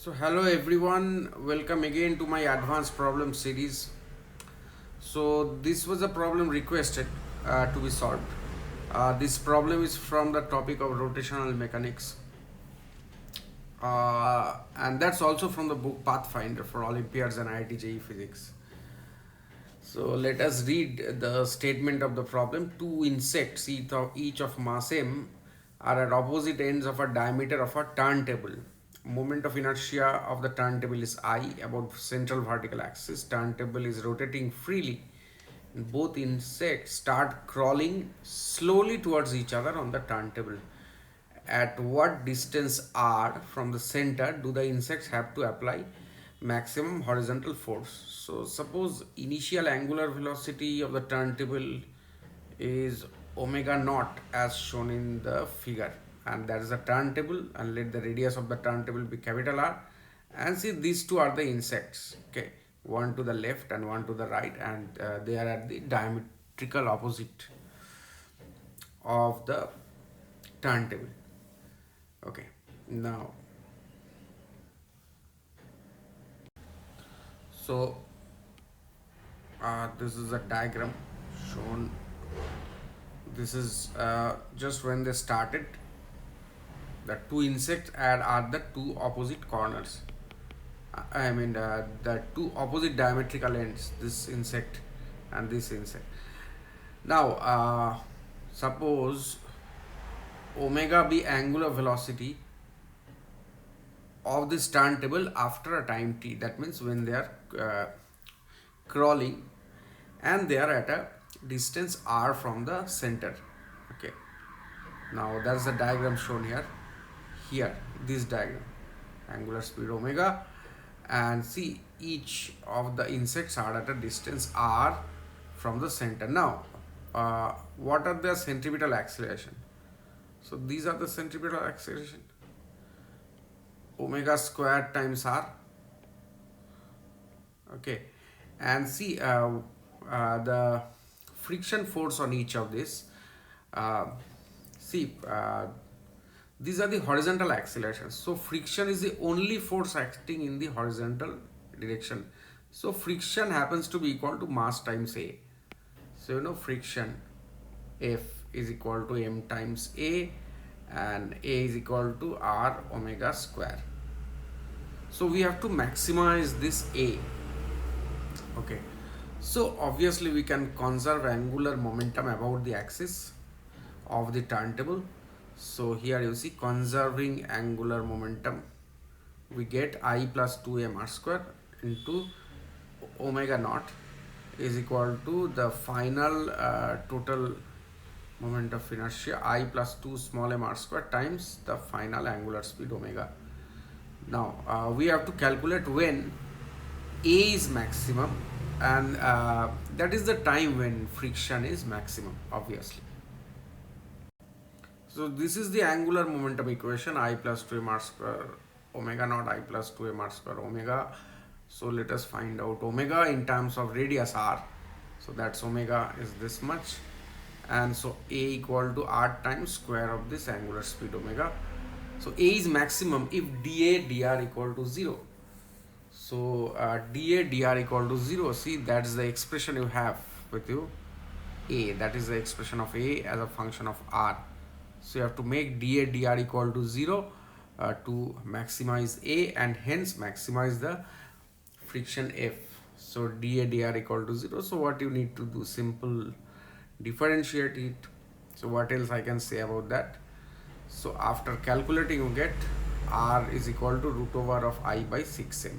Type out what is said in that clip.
So hello everyone, welcome again to my advanced problem series. So this was a problem requested to be solved. This problem is from the topic of rotational mechanics, and that's also from the book Pathfinder for Olympiads and IIT JEE Physics. So let us read the statement of the problem. Two insects, each of mass m, are at opposite ends of a diameter of a turntable. Moment of inertia of the turntable is I about central vertical axis. Turntable is rotating freely. Both insects start crawling slowly towards each other on the turntable. At what distance r from the center do the insects have to apply maximum horizontal force? So suppose initial angular velocity of the turntable is omega naught as shown in the figure, and that is the turntable, and let the radius of the turntable be capital R, and see these two are the insects, okay, one to the left and one to the right, and they are at the diametrical opposite of the turntable. Okay, now so this is a diagram shown. This is just when they started. The two insects are the two opposite corners. The two opposite diametrical ends, this insect and this insect. Now suppose omega be angular velocity of this turntable after a time t, that means when they are crawling and they are at a distance r from the center. Okay, now that's the diagram shown here this diagram, angular speed omega, and see each of the insects are at a distance r from the center. Now what are their centripetal acceleration? So these are the centripetal acceleration, omega squared times r. Okay, and see the friction force on each of this. These are the horizontal accelerations. So friction is the only force acting in the horizontal direction. So friction happens to be equal to mass times A. So you know friction F is equal to m times A, and A is equal to r omega square. So we have to maximize this A. Okay, so obviously we can conserve angular momentum about the axis of the turntable. So here you see conserving angular momentum, we get I plus 2m r square into omega naught is equal to the final total moment of inertia I plus 2 small m r square times the final angular speed omega. Now we have to calculate when A is maximum, and that is the time when friction is maximum, obviously. So this is the angular momentum equation, I plus 2m r square omega naught I plus 2m r square omega. So let us find out omega in terms of radius r. So that's omega is this much, and so A equal to r times square of this angular speed omega. So A is maximum if dA dr equal to 0. So dA dr equal to 0, see that's the expression you have with you, A, that is the expression of A as a function of r. So you have to make dA dr equal to 0 to maximize A, and hence maximize the friction F. So dA dr equal to 0. So what you need to do, simple differentiate it. So what else I can say about that? So after calculating you get r is equal to root over of I by 6m.